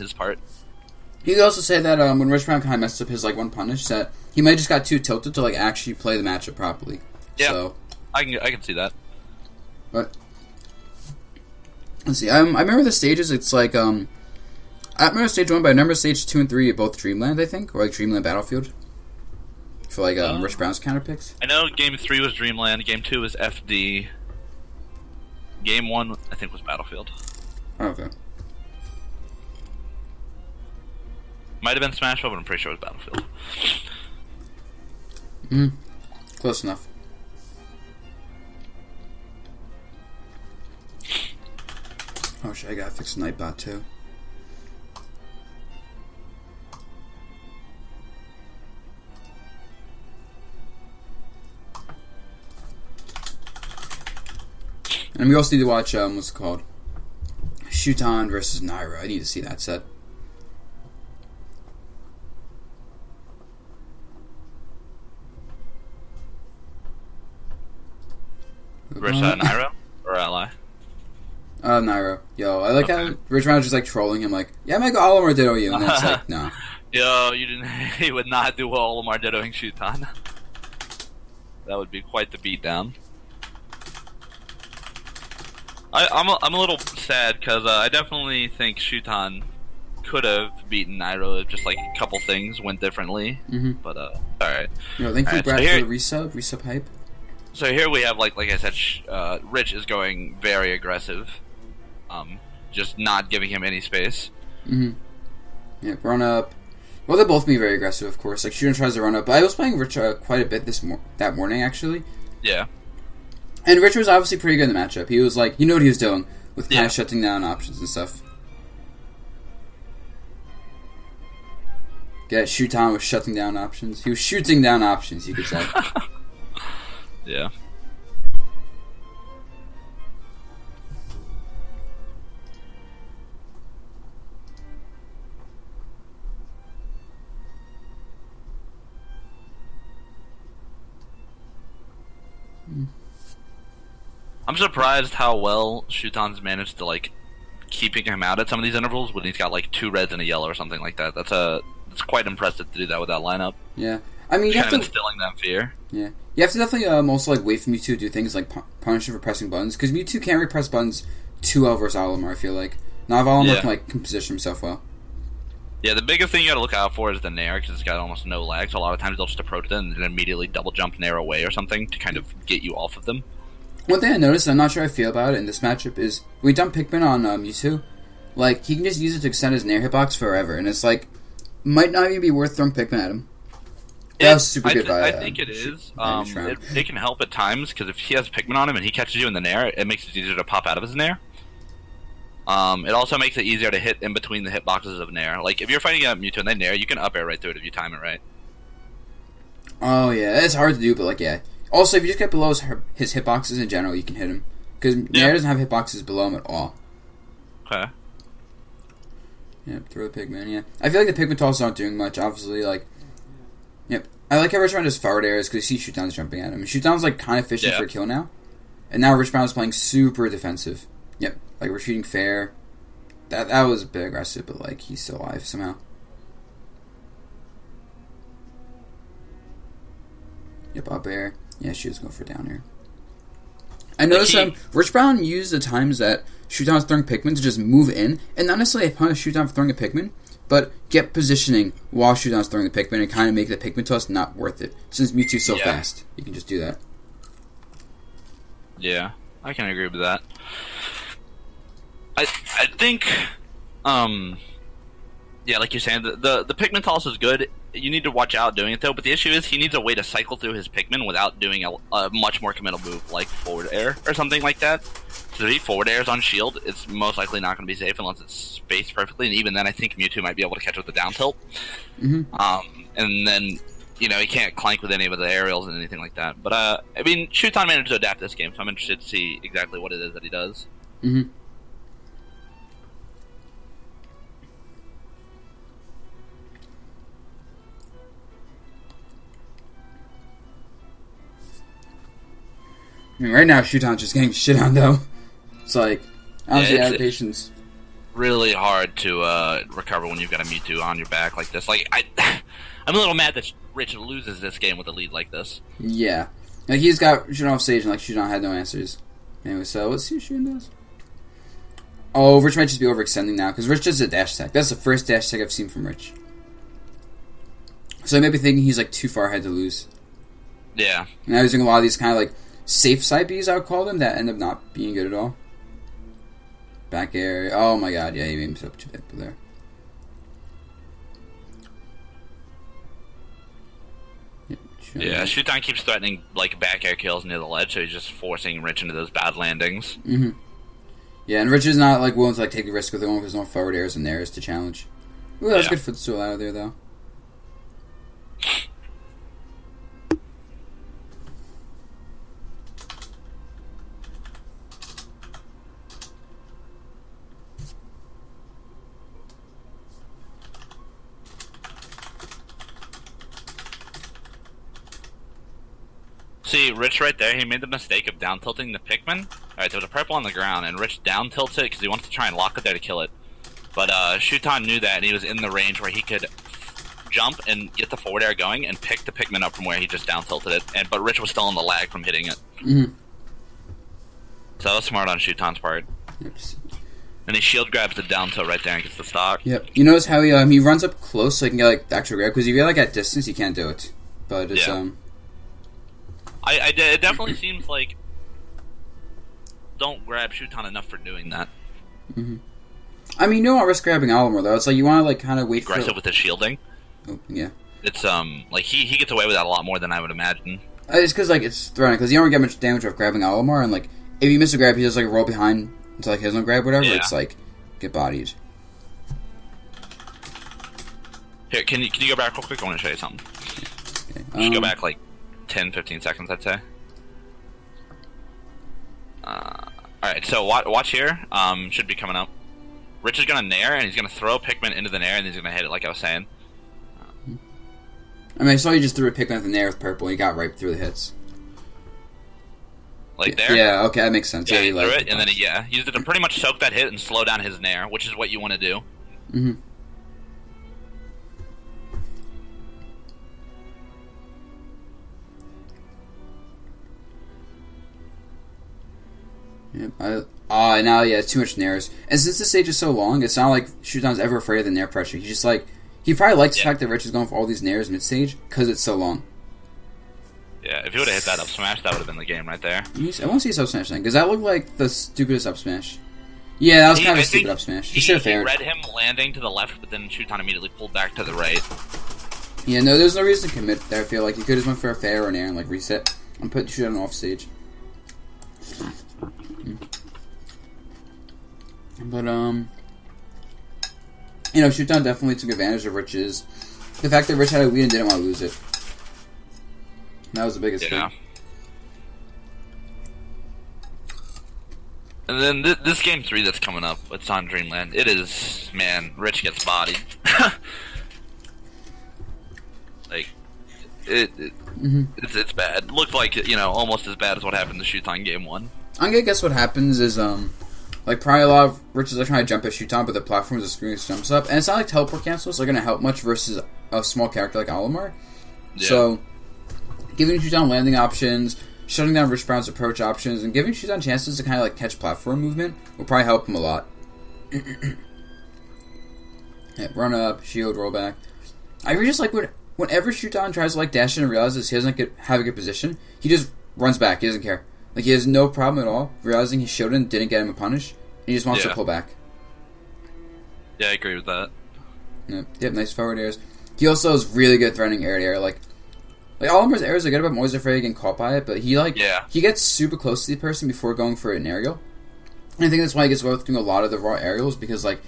his part. You could also say that when Richbrown kind of messed up his one punish, that he might have just got too tilted to actually play the matchup properly. Yeah, so, I can see that. But let's see. I remember the stages. It's I remember stage 1, but I remember stage 2 and 3 are both Dreamland, I think, or Dreamland Battlefield for Richbrown's counter picks. I know Game 3 was Dreamland. Game 2 was FD. Game 1, I think, was Battlefield. Oh, okay. Might have been Smash, but I'm pretty sure it was Battlefield. Close enough. Oh shit, I gotta fix the Nightbot too. And we also need to watch, what's it called? Shuton versus Naira. I need to see that set. Versus Naira? Or Ally? Naira. Yo, I like how Richbrown was just trolling him, yeah, make Olimar ditto you, and it's no. Yo, you didn't. He would not do Olimar dittoing Shuton. That would be quite the beatdown. I'm a little sad because I definitely think Shuton could have beaten Nairo if just a couple things went differently. But all right. Yo, thank you, Brad, for the resub hype. So here we have like I said, Rich is going very aggressive, just not giving him any space. Yeah, run up. Well, they're both being very aggressive, of course. Shuton tries to run up, but I was playing Rich quite a bit that morning actually. Yeah. And Rich was obviously pretty good in the matchup. He was he knew what he was doing with kind of shutting down options and stuff. Get Shuton was shutting down options. He was shooting down options, you could say. Yeah. I'm surprised how well Shuton's managed to keeping him out at some of these intervals when he's got 2 reds and a yellow or something like that. It's quite impressive to do that with that lineup. Yeah, I mean, you have to instilling that fear. Yeah, you have to definitely also wait for Mewtwo to do things like punish him for pressing buttons, because Mewtwo can't really press buttons too well versus Olimar. I feel like not if Olimar can position himself well. Yeah, the biggest thing you got to look out for is the Nair, because it's got almost no lag. So a lot of times they'll just approach it and then immediately double jump Nair away or something to kind of get you off of them. One thing I noticed, and I'm not sure I feel about it in this matchup, is when we dump Pikmin on Mewtwo, he can just use it to extend his Nair hitbox forever, and it's might not even be worth throwing Pikmin at him. That was super good by I think it is. It can help at times, because if he has Pikmin on him and he catches you in the Nair, it makes it easier to pop out of his Nair. It also makes it easier to hit in between the hitboxes of Nair. If you're fighting a Mewtwo and they Nair, you can up air right through it if you time it right. Oh yeah, it's hard to do, but yeah. Also, if you just get below his hitboxes in general, you can hit him. Because Nair doesn't have hitboxes below him at all. Okay. Yeah, throw the Pikmin, yeah. I feel like the Pikmin tosses aren't doing much, obviously, Yep. I like how Richbrown does forward airs, because you see Shuton's jumping at him. And Shuton's, kind of fishing for a kill now. And now Richbrown's playing super defensive. Yep. We're shooting fair. That was a bit aggressive, but, he's still alive somehow. Yep, up air. Yeah, she was going for down air. I noticed Richbrown used the times that Shuton's throwing Pikmin to just move in, and not necessarily punish Shuton for throwing a Pikmin, but get positioning while Shuton's throwing the Pikmin and kind of make the Pikmin toss not worth it. Since Mewtwo's so fast, you can just do that. Yeah, I can agree with that. I think, yeah, like you're saying, the Pikmin toss is good. You need to watch out doing it, though, but the issue is he needs a way to cycle through his Pikmin without doing a much more committal move, like forward air or something like that. So if he forward airs on shield, it's most likely not going to be safe unless it's spaced perfectly, and even then I think Mewtwo might be able to catch with the down tilt. And then, he can't clank with any of the aerials and anything like that. But, I mean, Shuton managed to adapt this game, so I'm interested to see exactly what it is that he does. I mean, right now, Shuton's just getting shit on, though. It's honestly, adaptations. really hard to recover when you've got a Mewtwo on your back like this. Like, I'm a little mad that Rich loses this game with a lead like this. Yeah. Like, he's got Shuton off stage, and, like, Shuton had no answers. Anyway, so let's see what Shuton does. Oh, Rich might just be overextending now, because Rich does a dash attack. That's the first dash attack I've seen from Rich. So I may be thinking he's, like, too far ahead to lose. Yeah. And I was doing a lot of these kind of, like, safe side Bs, I would call them, that end up not being good at all. Back air. Oh, my God. Yeah, he made himself too big there. Yeah, Shuton keeps threatening, like, back air kills near the ledge, so he's just forcing Rich into those bad landings. Mm-hmm. Yeah, and Rich is not, like, willing to, like, take the risk with one because no forward airs and theirs to challenge. Ooh, that was good for the stool out of there, though. See, Rich right there, he made the mistake of down tilting the Pikmin. Alright, there was a purple on the ground, and Rich down tilts it because he wants to try and lock it there to kill it. But Shuton knew that, and he was in the range where he could jump and get the forward air going and pick the Pikmin up from where he just down tilted it. But Rich was still in the lag from hitting it. Mm-hmm. So that was smart on Shuton's part. Yep. And he shield grabs the down tilt right there and gets the stock. Yep. You notice how he runs up close so he can get, like, the actual grab, because if you get, like, at distance, you can't do it. But it's, it definitely seems like don't grab Shuton enough for doing that. Mm-hmm. I mean, you don't want to risk grabbing Olimar, though. It's like you want to, like, kind of wait aggressive for... with his shielding. Oh, yeah. It's, like, he gets away with that a lot more than I would imagine. It's because, like, it's threatening, because you don't get much damage off grabbing Olimar, and, like, if you miss a grab, he just, like, roll behind until, like, he doesn't grab whatever. Yeah. It's, like, get bodied. Here, can you go back real quick? I want to show you something. Okay. Just go back, like, 10-15 seconds, I'd say. Alright, so watch here. Should be coming up. Rich is gonna nair, and he's gonna throw Pikmin into the nair, and he's gonna hit it, like I was saying. I mean, I saw you just threw a Pikmin at the nair with purple, and he got right through the hits. Like there? Yeah, okay, that makes sense. Yeah, he threw it, and then he used it to pretty much soak that hit and slow down his nair, which is what you want to do. Mm-hmm. Yep. Now, yeah, it's too much nairs. And since this stage is so long, it's not like Shuton's ever afraid of the nair pressure. He's just like, he probably likes the fact that Rich is going for all these nairs mid-stage, because it's so long. Yeah, if he would have hit that up smash, that would have been the game right there. I want to see his up smash thing, because that looked like the stupidest up smash. Yeah, that was kind of a stupid up smash. He should have faired. He read him landing to the left, but then Shuton immediately pulled back to the right. Yeah, no, there's no reason to commit there, I feel like. You could have went for a fair or an air and, like, reset. And put Shuton off stage. But, you know, Shuton definitely took advantage of Rich's. The fact that Rich had a lead and didn't want to lose it. That was the biggest thing. And then this game 3 that's coming up, it's on Dreamland. It is, man, Rich gets bodied. Like, it's bad. It looked like, you know, almost as bad as what happened to Shuton game 1. I'm gonna guess what happens is, like, probably a lot of Rich is like trying to jump at Shuton, but the platform is screwing his jumps up. And it's not like teleport cancels are going to help much versus a small character like Olimar. Yeah. So, giving Shuton landing options, shutting down Richbrown's approach options, and giving Shuton chances to kind of, like, catch platform movement will probably help him a lot. Yeah, run up, shield, roll back. I really just like whenever Shuton tries to, like, dash in and realizes he doesn't have a good position, he just runs back. He doesn't care. Like, he has no problem at all realizing he Shuton didn't get him a punish. He just wants to pull back. Yeah, I agree with that. Yep, nice forward airs. He also is really good threatening air to air. Like Olimar's airs are good, but I'm always afraid of getting caught by it. But he gets super close to the person before going for an aerial. And I think that's why he gets away with doing a lot of the raw aerials, because, like,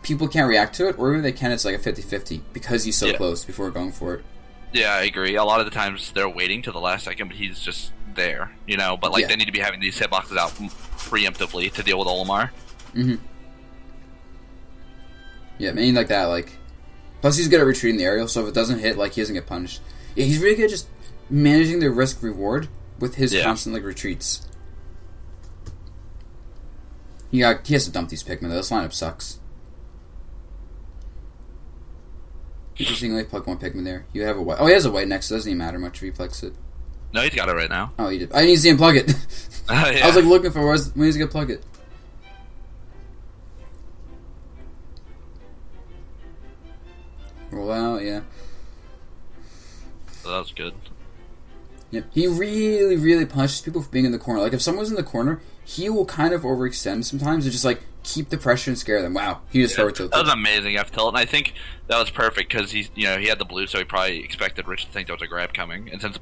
people can't react to it, or even they can, it's like a 50-50 because he's so close before going for it. Yeah, I agree. A lot of the times they're waiting to the last second, but he's just there, you know, but, like, they need to be having these hitboxes out preemptively to deal with Olimar. Mm-hmm. Yeah, mainly like that, like... Plus, he's good at retreating the aerial, so if it doesn't hit, like, he doesn't get punished. Yeah, he's really good at just managing the risk-reward with his constant, like, retreats. He has to dump these Pikmin, though. This lineup sucks. Interestingly, plug one Pikmin there. You have a white. Oh, he has a white next. So it doesn't even matter much if he plugs it. No, he's got it right now. Oh, he did. I need to see him plug it. Yeah. I was like looking for when he's gonna plug it. Roll out, yeah. So that was good. Yep. He really, really punishes people for being in the corner. Like, if someone's in the corner, he will kind of overextend sometimes and just, like, keep the pressure and scare them. Wow. He just forward tilted. That was amazing F tilt, and I think that was perfect because he had the blue, so he probably expected Rich to think there was a grab coming. And since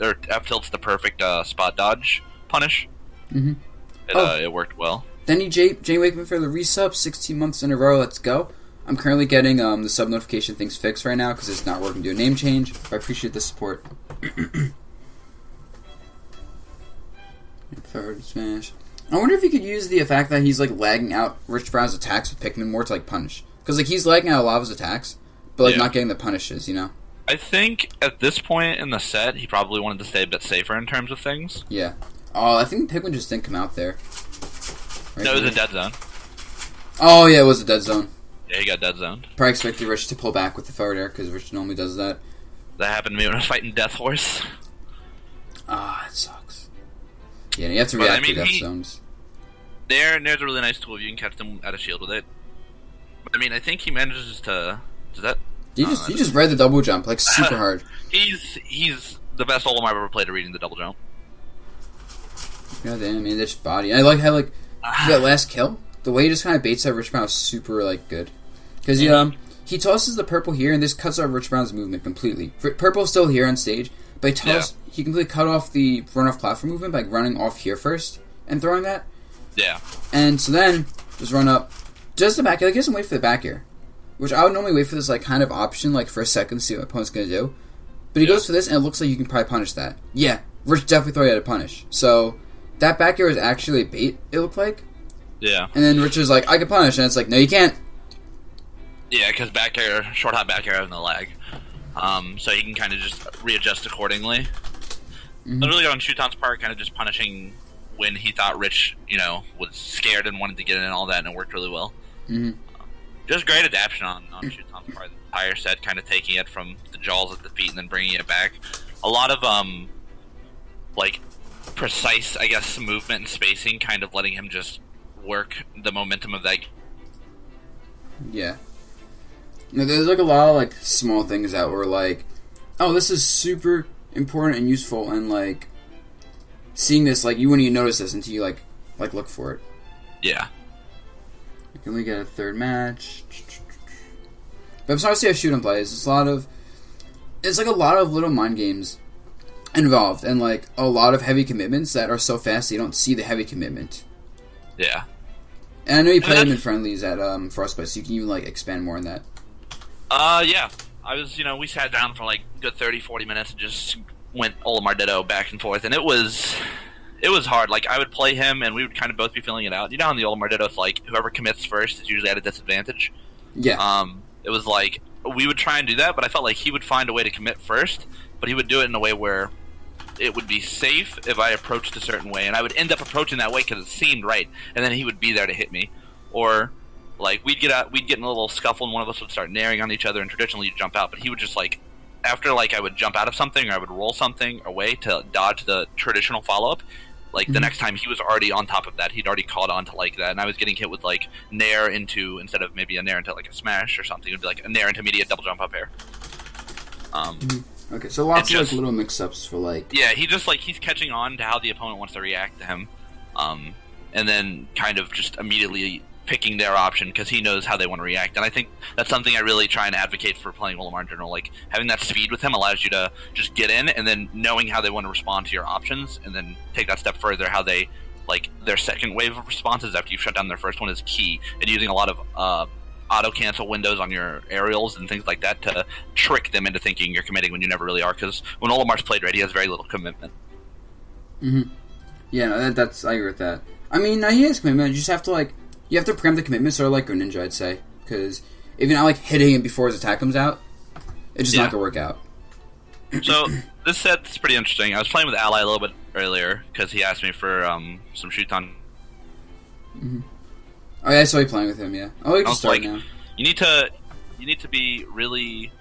F tilt's the perfect spot dodge punish, it worked well. Then he Jay Wakeman for the resub, 16 months in a row. Let's go. I'm currently getting the sub notification things fixed right now because it's not working to do a name change. I appreciate the support. Forward smash. I wonder if you could use the fact that he's like lagging out Richbrown's attacks with Pikmin more to like punish, because like he's lagging out a lot of his attacks, but like not getting the punishes. You know. I think at this point in the set, he probably wanted to stay a bit safer in terms of things. Yeah. Oh, I think Pikmin just didn't come out there. Right, no, it was a dead zone. Oh yeah, it was a dead zone. Yeah, he got dead zoned. Probably expected Rich to pull back with the forward air because Rich normally does that. That happened to me when I was fighting Death Horse. Ah, it sucks. Yeah, you have to react to death zones. There's a really nice tool. You can catch them out of shield with it. But, I mean, I think he manages to... Does that... He just read the double jump, like, super hard. He's the best Olimar I've ever played at reading the double jump. God damn, I mean, this body. I like how, like, that last kill, the way he just kind of baits out Richbrown is super, like, good. Because he tosses the purple here, and this cuts out Richbrown's movement completely. Purple's still here on stage, but he completely cut off the run-off platform movement by running off here first and throwing that. Yeah. And so then, just run up. Just the back air. Like, he doesn't wait for the back air. Which I would normally wait for this, like, kind of option, like, for a second to see what my opponent's going to do. But he goes for this, and it looks like you can probably punish that. Yeah, Rich definitely thought he had to punish. So, that back air is actually a bait, it looked like. Yeah. And then Rich is like, I can punish. And it's like, no, you can't. Yeah, because back air, short hop back air has no lag. So he can kind of just readjust accordingly. Literally on Shuton's part, kind of just punishing when he thought Rich, was scared and wanted to get in and all that, and it worked really well. Just great adaptation on Shuton's part. The entire set, kind of taking it from the jaws at the feet and then bringing it back. A lot of, precise, I guess, movement and spacing, kind of letting him just work the momentum of that. Yeah. There's, like, a lot of, like, small things that were, like, oh, this is super important and useful, and, like, seeing this, like, you wouldn't even notice this until you, like look for it. Yeah. Can we get a third match? But I'm sorry to see how Shuton plays. It's like a lot of little mind games involved, and, like, a lot of heavy commitments that are so fast you don't see the heavy commitment. Yeah. And I know you played him in friendlies at Frostbite, so you can even, like, expand more on that. Yeah. I was, we sat down for, like, a good 30, 40 minutes and just went Olimar Ditto back and forth, and it was hard. Like, I would play him, and we would kind of both be filling it out. You know how in the Olimar Ditto, it's like, whoever commits first is usually at a disadvantage? Yeah. It was like, we would try and do that, but I felt like he would find a way to commit first, but he would do it in a way where it would be safe if I approached a certain way, and I would end up approaching that way because it seemed right, and then he would be there to hit me. Or, like, we'd get in a little scuffle, and one of us would start naring on each other, and traditionally you'd jump out, but he would just, like, after, like, I would jump out of something, or I would roll something away to dodge the traditional follow-up, like, the next time he was already on top of that. He'd already caught on to, like, that, and I was getting hit with, like, nair into, instead of maybe a nair into, like, a smash or something, it would be, like, a nair intermediate double jump up air. Okay, so lots of, like, little mix-ups for, like... Yeah, he's catching on to how the opponent wants to react to him, and then kind of just immediately picking their option because he knows how they want to react. And I think that's something I really try and advocate for playing Olimar in general. Like, having that speed with him allows you to just get in, and then knowing how they want to respond to your options, and then take that step further, how they, like, their second wave of responses after you've shut down their first one is key, and using a lot of auto-cancel windows on your aerials and things like that to trick them into thinking you're committing when you never really are, because when Olimar's played right, he has very little commitment. Yeah, no, that's I agree with that. I mean, no, he has commitment. You just have to, like, you have to preempt the commitment, sort of like Greninja, I'd say. Because if you're not, like, hitting him before his attack comes out, it's just not going to work out. So, this set's pretty interesting. I was playing with Ally a little bit earlier, because he asked me for some Shuton. Oh, yeah, I saw you playing with him, yeah. Oh, you can start like, now. You need to be really